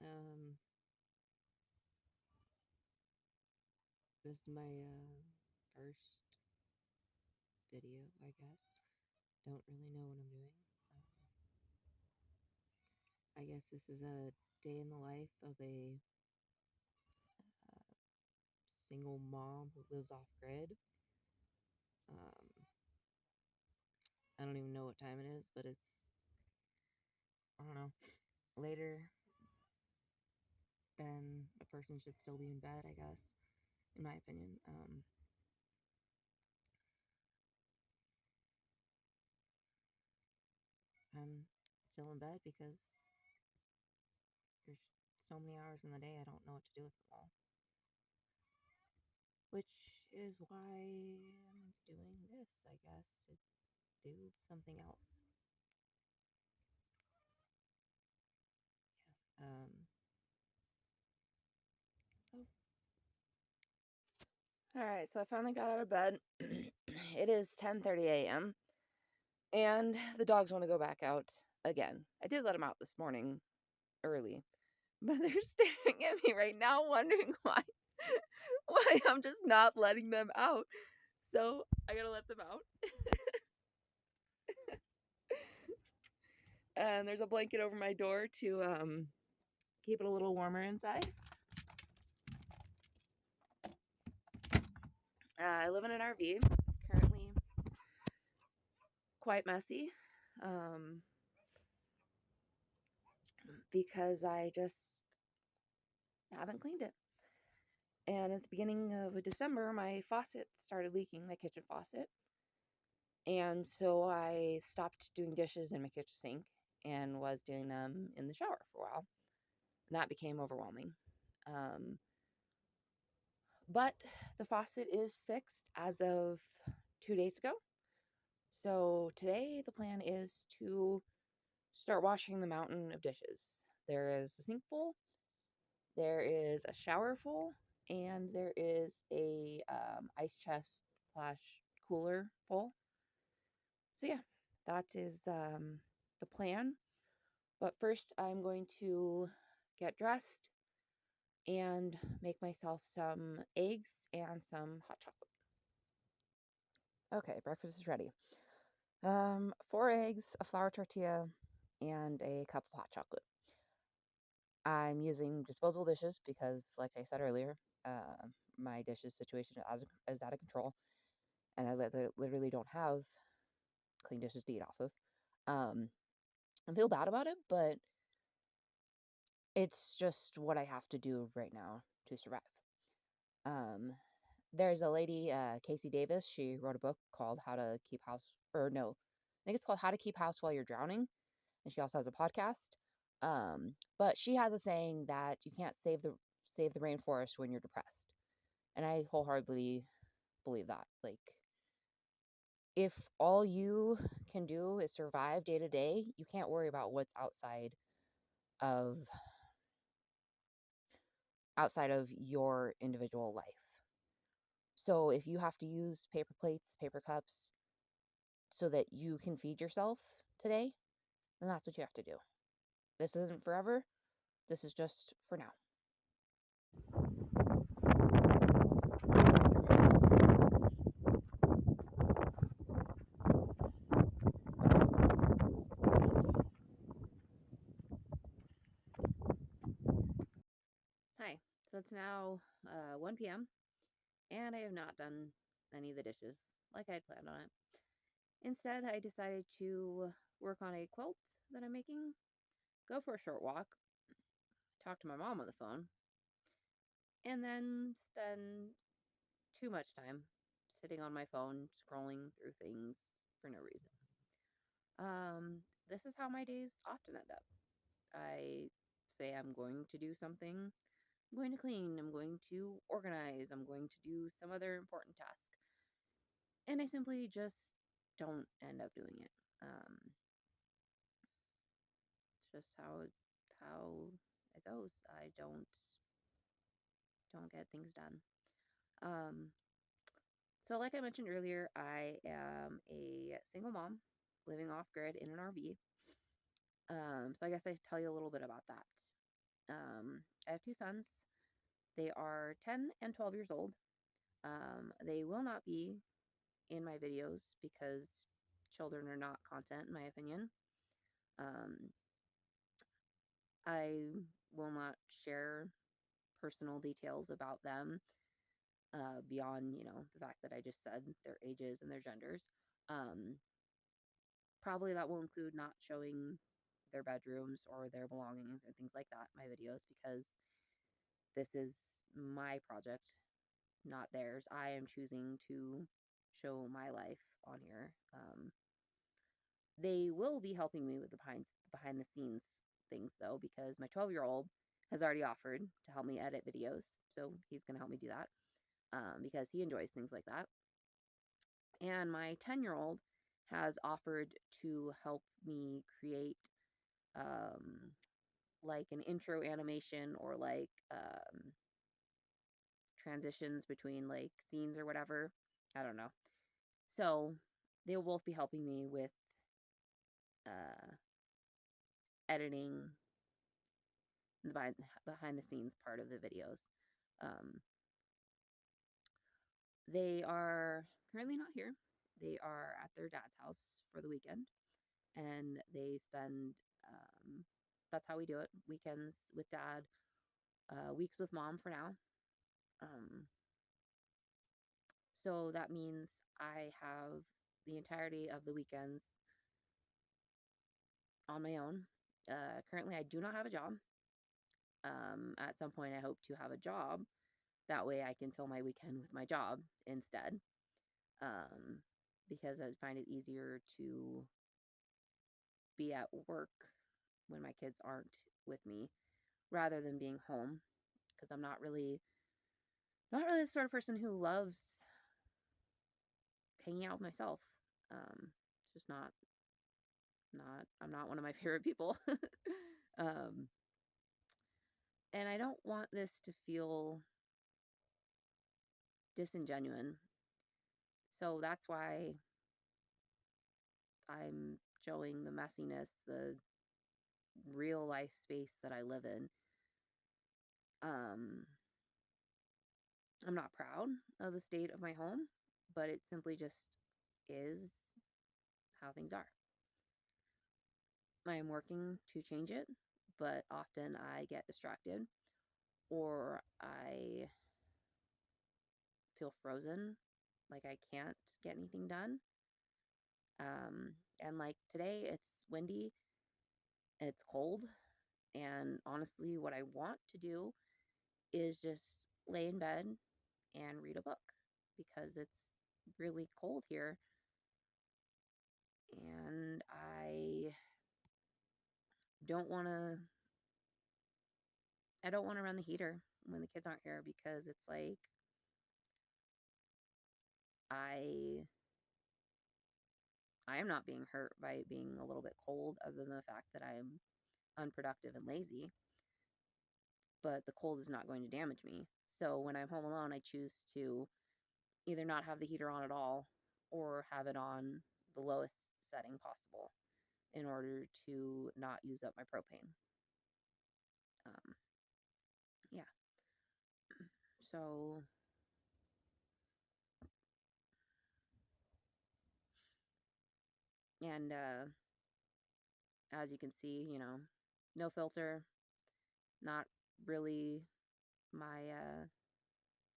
Um, this is my first video, I guess. Don't really know what I'm doing. I guess this is a day in the life of a uh, single mom who lives off grid. Um, I don't even know what time it is, but it's, I don't know, later than a person should still be in bed, I guess, in my opinion. I'm still in bed because there's so many hours in the day I don't know what to do with them all. Which is why I'm doing this, I guess, to do something else. Yeah. Oh, All right, so I finally got out of bed. It is 10:30 a.m. and the dogs want to go back out again. I did let them out this morning early, but they're staring at me right now wondering why I'm just not letting them out. So, I got to let them out. And there's a blanket over my door to keep it a little warmer inside. I live in an RV. It's currently quite messy. Um, because I just haven't cleaned it. And at the beginning of December, my faucet started leaking, my kitchen faucet. And so I stopped doing dishes in my kitchen sink and was doing them in the shower for a while. And that became overwhelming. Um, but the faucet is fixed as of 2 days ago. So today, the plan is to start washing the mountain of dishes. There is a sink full, there is a shower full, and there is a ice chest slash cooler full. So yeah, that is the plan. But first, I'm going to get dressed and make myself some eggs and some hot chocolate. Okay, breakfast is ready. 4 eggs, a flour tortilla, and a cup of hot chocolate. I'm using disposable dishes because, like I said earlier, my dishes situation is out of control, and I literally don't have clean dishes to eat off of. Um, I feel bad about it, but it's just what I have to do right now to survive. Um, there's a lady, Casey Davis. She wrote a book called How to Keep House, or no, I think it's called How to Keep House While You're Drowning, and she also has a podcast. But she has a saying that you can't save the rainforest when you're depressed, and I wholeheartedly believe that. Like, if all you can do is survive day to day, you can't worry about what's of outside of your individual life. So if you have to use paper plates, paper cups so that you can feed yourself today, then that's what you have to do. This isn't forever. This is just for now. Hi. So it's now 1 p.m. and I have not done any of the dishes like I had planned on it. Instead, I decided to work on a quilt that I'm making, go for a short walk, talk to my mom on the phone, and then spend too much time sitting on my phone scrolling through things for no reason. This is how my days often end up. I say I'm going to do something, I'm going to clean, I'm going to organize, I'm going to do some other important task, and I simply just don't end up doing it. It's just how it goes. I don't get things done. Um, so like I mentioned earlier, I am a single mom living off grid in an RV. So I guess I tell you a little bit about that. I have two sons. They are 10 and 12 years old. They will not be in my videos because children are not content, in my opinion. Um, I will not share personal details about them beyond, the fact that I just said their ages and their genders. Um, Probably that will include not showing their bedrooms or their belongings or things like that in my videos because this is my project, not theirs. I am choosing to show my life on here. They will be helping me with the behind the scenes things though, because my 12-year-old has already offered to help me edit videos, so he's going to help me do that because he enjoys things like that. And my 10-year-old has offered to help me create um, like an intro animation or like transitions between like scenes or whatever. I don't know. So they will both be helping me with uh, editing the behind the scenes part of the videos. Um, they are currently not here. They are at their dad's house for the weekend, and they spend. That's how we do it. Weekends with dad, weeks with mom for now. Um, so that means I have the entirety of the weekends on my own. Currently, I do not have a job. At some point, I hope to have a job. That way, I can fill my weekend with my job instead. Um, because I find it easier to be at work when my kids aren't with me rather than being home because I'm not really the sort of person who loves hanging out with myself. It's just not I'm not one of my favorite people. um, and I don't want this to feel disingenuous. So that's why I'm showing the messiness, the real life space that I live in. Um, I'm not proud of the state of my home, but it simply just is how things are. I am working to change it, but often I get distracted or I feel frozen, like I can't get anything done. And like today, it's windy, it's cold, and honestly, what I want to do is just lay in bed and read a book because it's really cold here and don't want to I don't want to run the heater when the kids aren't here because it's like I I am not being hurt by it being a little bit cold other than the fact that I am unproductive and lazy, but the cold is not going to damage me. So when I'm home alone, I choose to either not have the heater on at all or have it on the lowest setting possible in order to not use up my propane. Um, yeah. So, and as you can see, no filter, not really my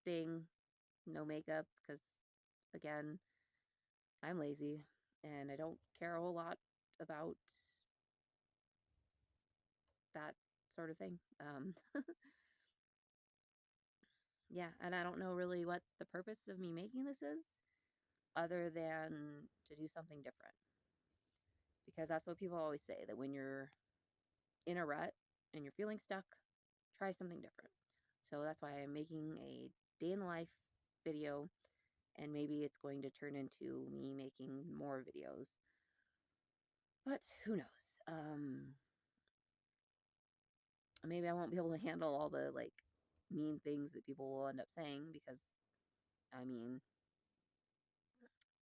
thing, no makeup, because again, I'm lazy and I don't care a whole lot about that sort of thing. Yeah, and I don't know really what the purpose of me making this is other than to do something different. Because that's what people always say that when you're in a rut and you're feeling stuck, try something different. So that's why I'm making a day in the life video, and maybe it's going to turn into me making more videos. But who knows? Maybe I won't be able to handle all the like mean things that people will end up saying because I mean,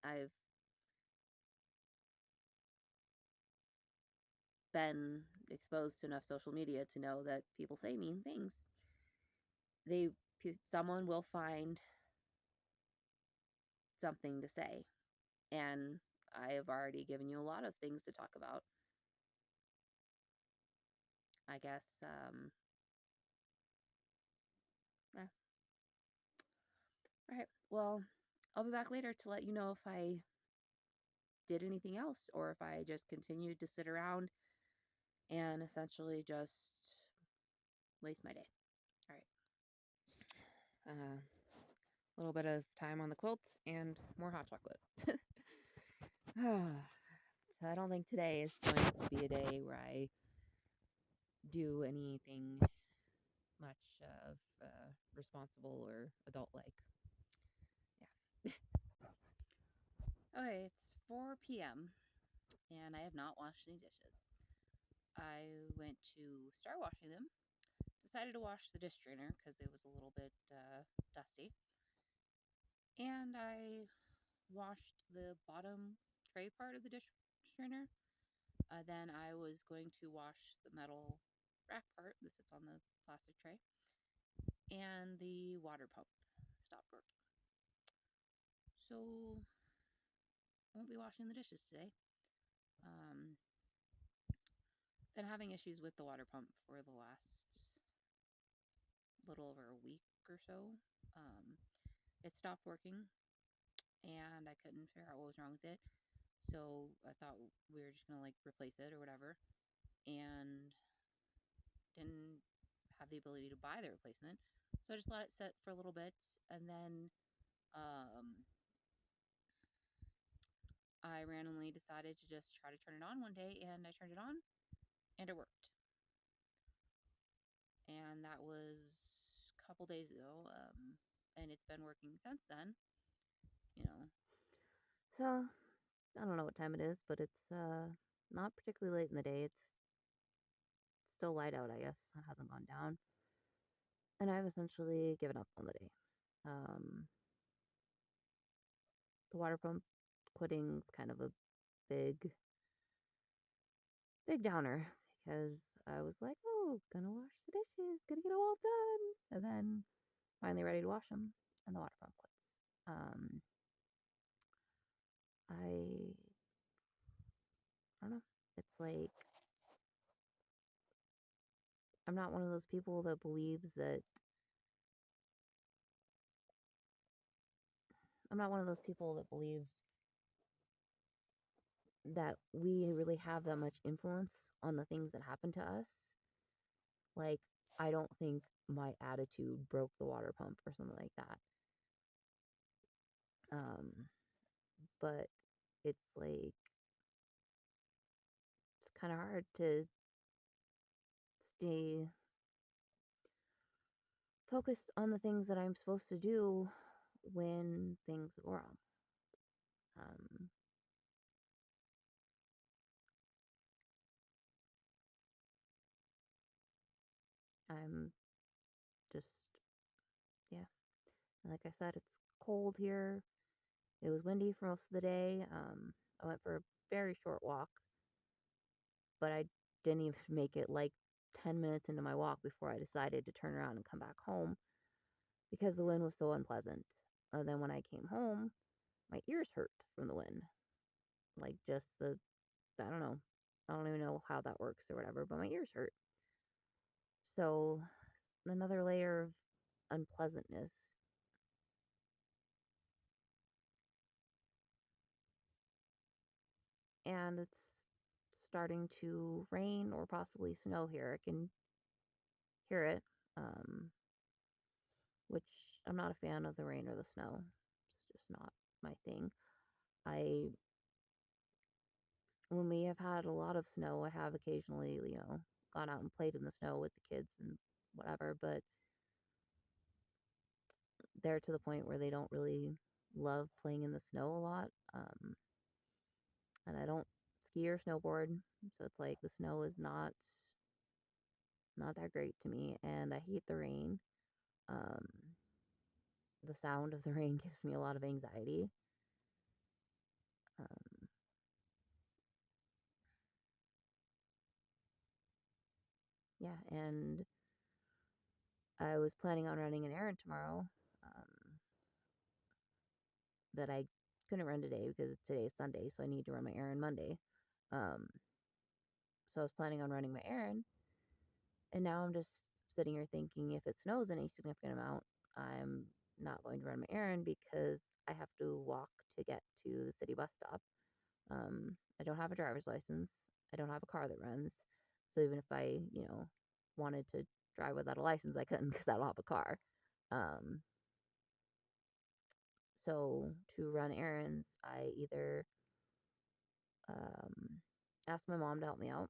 I've been exposed to enough social media to know that people say mean things. They someone will find something to say, and I have already given you a lot of things to talk about. I guess yeah. All right. Well, I'll be back later to let you know if I did anything else or if I just continued to sit around and essentially just waste my day. All right. A little bit of time on the quilt and more hot chocolate. So I don't think today is going to be a day where I do anything much of responsible or adult like. Yeah. Okay, it's 4 p.m. and I have not washed any dishes. I went to start washing them. Decided to wash the dish strainer because it was a little bit dusty. And I washed the bottom tray part of the dish strainer. Then I was going to wash the metal rack part that sits on the plastic tray. And the water pump stopped working. So I won't be washing the dishes today. Um, been having issues with the water pump for the last little over a week or so. Um, it stopped working and I couldn't figure out what was wrong with it. So I thought we were just gonna like replace it or whatever, and didn't have the ability to buy the replacement. So I just let it sit for a little bit, and then I randomly decided to just try to turn it on one day, and I turned it on, and it worked. And that was a couple days ago, and it's been working since then. You know. So I don't know what time it is, but it's not particularly late in the day. It's still light out, I guess. It hasn't gone down. And I've essentially given up on the day. Um, the water pump quitting's kind of a big, big downer because I was like, oh, gonna wash the dishes, gonna get them all done. And then finally ready to wash them, and the water pump quits. I don't know. It's like I'm not one of those people that believes that I'm not one of those people that believes that we really have that much influence on the things that happen to us. Like, I don't think my attitude broke the water pump or something like that. But it's like, it's kind of hard to stay focused on the things that I'm supposed to do when things go wrong. Um, I'm just, yeah. Like I said, it's cold here. It was windy for most of the day. I went for a very short walk, but I didn't even make it like 10 minutes into my walk before I decided to turn around and come back home because the wind was so unpleasant. And then when I came home, my ears hurt from the wind. Like just I don't know. I don't even know how that works or whatever, but my ears hurt. So another layer of unpleasantness. And it's starting to rain or possibly snow here. I can hear it, um, which I'm not a fan of the rain or the snow. It's just not my thing. I When we have had a lot of snow, I have occasionally, gone out and played in the snow with the kids and whatever, but they're to the point where they don't really love playing in the snow a lot. And I don't ski or snowboard, so it's like the snow is not that great to me, and I hate the rain. Um, the sound of the rain gives me a lot of anxiety. Um, yeah, and I was planning on running an errand tomorrow, that I couldn't run today because today is Sunday, so I need to run my errand Monday. Um, so I was planning on running my errand, and now I'm just sitting here thinking if it snows in a significant amount, I'm not going to run my errand because I have to walk to get to the city bus stop. I don't have a driver's license. I don't have a car that runs. So even if I, wanted to drive without a license, I couldn't because I don't have a car. Um, so to run errands, I either um, ask my mom to help me out,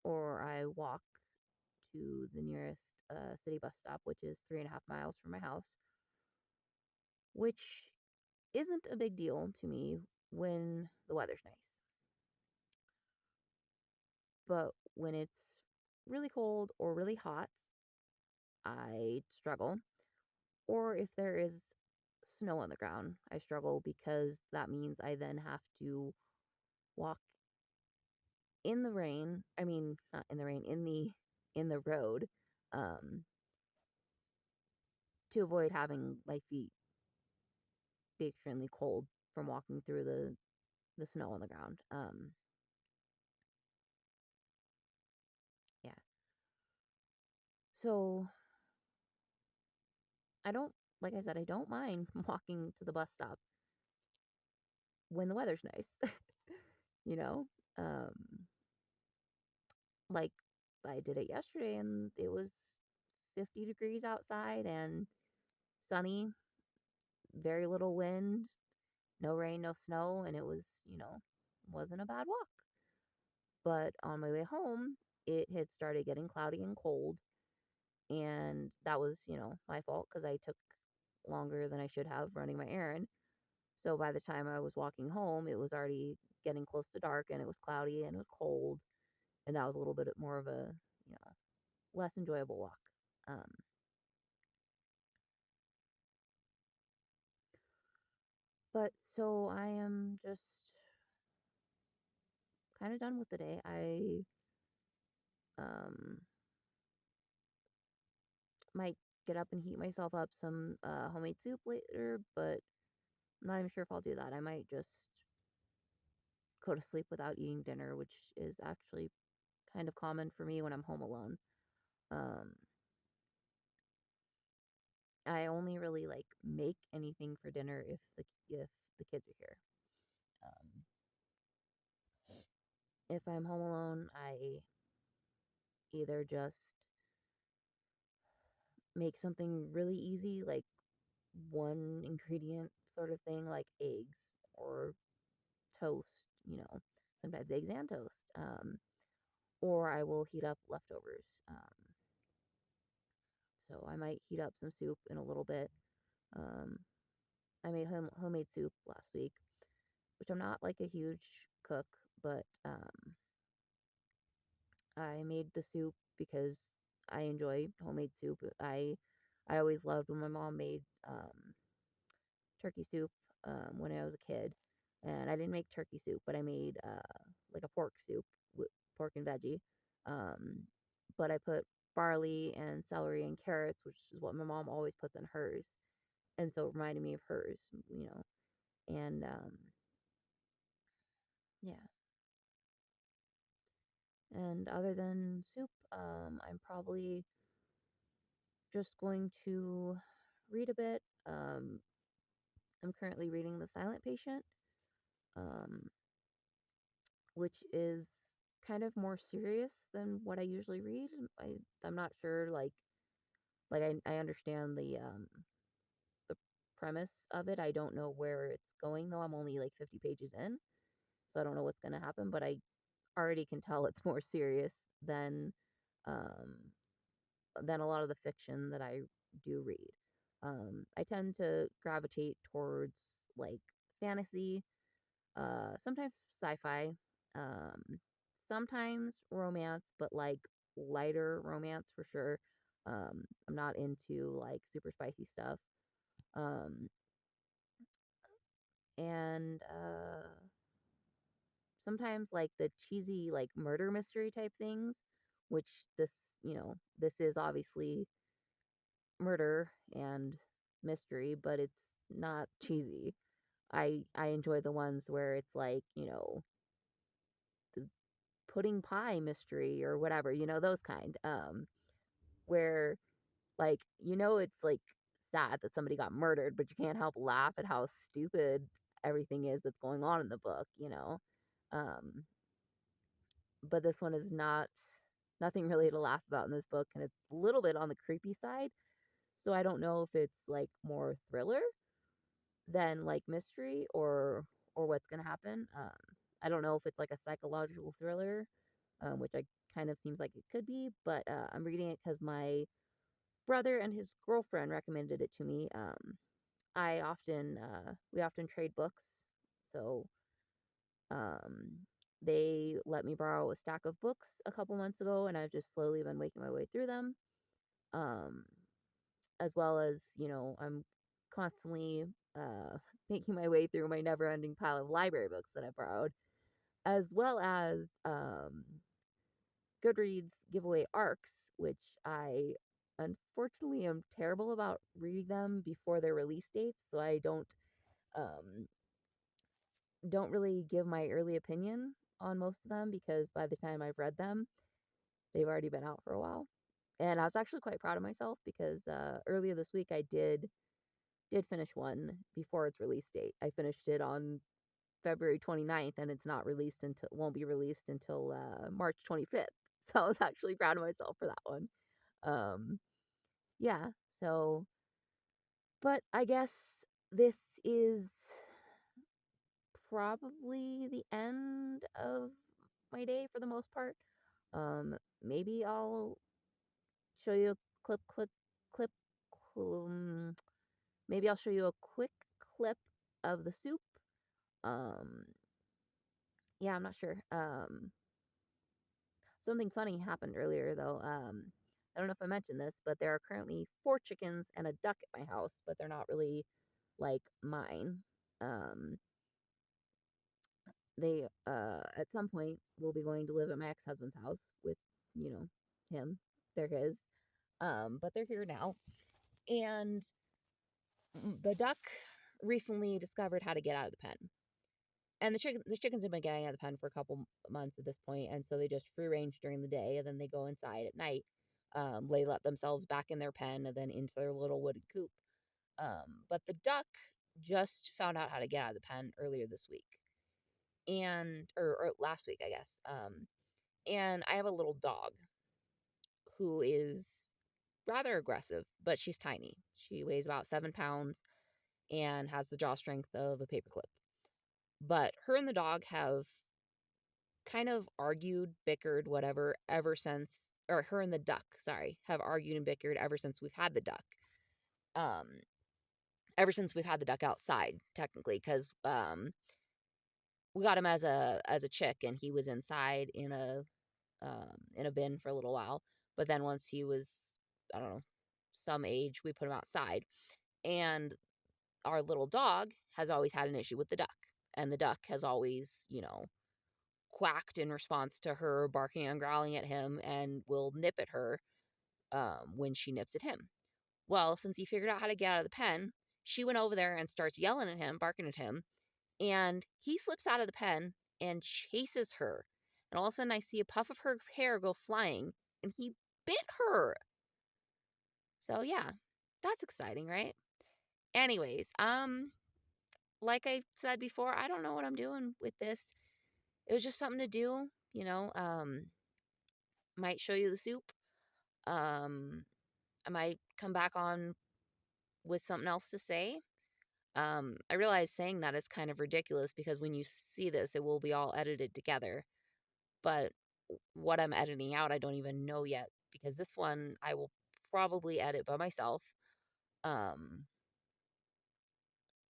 or I walk to the nearest city bus stop, which is 3.5 miles from my house, which isn't a big deal to me when the weather's nice. But when it's really cold or really hot, I struggle. Or if there is snow on the ground, I struggle because that means I then have to walk in the rain. I mean, not in the rain, in the road, um, to avoid having my feet be extremely cold from walking through the snow on the ground. Yeah. So I don't, like I said, I don't mind walking to the bus stop when the weather's nice. you know, um, like I did it yesterday and it was 50 degrees outside and sunny, very little wind, no rain, no snow, and it was, wasn't a bad walk. But on my way home, it had started getting cloudy and cold, and that was, my fault because I took longer than I should have running my errand. So by the time I was walking home, it was already getting close to dark and it was cloudy and it was cold, and that was a little bit more of a, you know, less enjoyable walk. Um, but so I am just kind of done with the day. I um, might get up and heat myself up some homemade soup later, but I'm not even sure if I'll do that. I might just go to sleep without eating dinner, which is actually kind of common for me when I'm home alone. Um, I only really like make anything for dinner if the kids are here. Um, if I'm home alone, I either just make something really easy, like one ingredient sort of thing, like eggs or toast, sometimes eggs and toast. Or I will heat up leftovers. So I might heat up some soup in a little bit. Um, I made homemade soup last week, which I'm not like a huge cook, but I made the soup because I enjoy homemade soup. I always loved when my mom made turkey soup when I was a kid, and I didn't make turkey soup, but I made like a pork soup with pork and veggie. Um, but I put barley and celery and carrots, which is what my mom always puts in hers, and so it reminded me of hers, and yeah. And other than soup, I'm probably just going to read a bit. I'm currently reading The Silent Patient, um, which is kind of more serious than what I usually read. I'm not sure, like I understand the premise of it. I don't know where it's going though. I'm only like 50 pages in, so I don't know what's going to happen. But I already can tell it's more serious than um, than a lot of the fiction that I do read. I tend to gravitate towards like fantasy, sometimes sci-fi, um, sometimes romance, but like lighter romance for sure. I'm not into like super spicy stuff. Um, and sometimes like the cheesy like murder mystery type things, which this is obviously murder and mystery, but it's not cheesy. I enjoy the ones where it's like, the pudding pie mystery or whatever, those kind. Where like, it's like sad that somebody got murdered, but you can't help laugh at how stupid everything is that's going on in the book. Um, but this one is nothing really to laugh about in this book, and it's a little bit on the creepy side. So I don't know if it's like more thriller than like mystery or what's gonna happen. I don't know if it's like a psychological thriller, which I kind of seems like it could be, but I'm reading it because my brother and his girlfriend recommended it to me. We often trade books, so um, they let me borrow a stack of books a couple months ago, and I've just slowly been making my way through them. Um, as well as, I'm constantly making my way through my never ending pile of library books that I borrowed, as well as Goodreads giveaway arcs, which I unfortunately am terrible about reading them before their release dates, so I um, don't really give my early opinion on most of them because by the time I've read them, they've already been out for a while. And I was actually quite proud of myself because earlier this week I did finish one before its release date. I finished it on February 29th and it's not released until won't be released until March 25th. So I was actually proud of myself for that one. Um yeah, so but I guess this is probably the end of my day for the most part. Maybe I'll show you a clip um, maybe I'll show you a quick clip of the soup. Um, yeah, I'm not sure. Something funny happened earlier though. I don't know if I mentioned this, but there are currently 4 chickens and a duck at my house, but they're not really like mine. Um, they at some point will be going to live at my ex-husband's house with, you know, him. They're his. But they're here now. And the duck recently discovered how to get out of the pen. And the chickens have been getting out of the pen for a couple months at this point, and so they just free range during the day, and then they go inside at night. They let themselves back in their pen and then into their little wooden coop. But the duck just found out how to get out of the pen earlier this week, and or last week, I guess. And I have a little dog who is rather aggressive, but she's tiny. She weighs about 7 pounds and has the jaw strength of a paperclip. But her and the dog have kind of argued, bickered, whatever, ever since, or her and the duck, sorry, have argued and bickered ever since we've had the duck. Um, ever since we've had the duck outside, technically, because we got him as a chick, and he was inside in a bin for a little while. But then once he was, I don't know, some age, we put him outside, and our little dog has always had an issue with the duck, and the duck has always, quacked in response to her barking and growling at him and will nip at her when she nips at him. Well, since he figured out how to get out of the pen, she went over there and starts yelling at him, barking at him, and he slips out of the pen and chases her. And all of a sudden, I see a puff of her hair go flying, and he bit her. So yeah, that's exciting, right? Anyways, like I said before, I don't know what I'm doing with this. It was just something to do, might show you the soup. Um, I might come back on with something else to say. I realize saying that is kind of ridiculous because when you see this, it will be all edited together. But what I'm editing out, I don't even know yet because this one I will probably edit by myself. Um,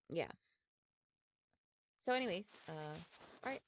yeah. So, anyways, all right.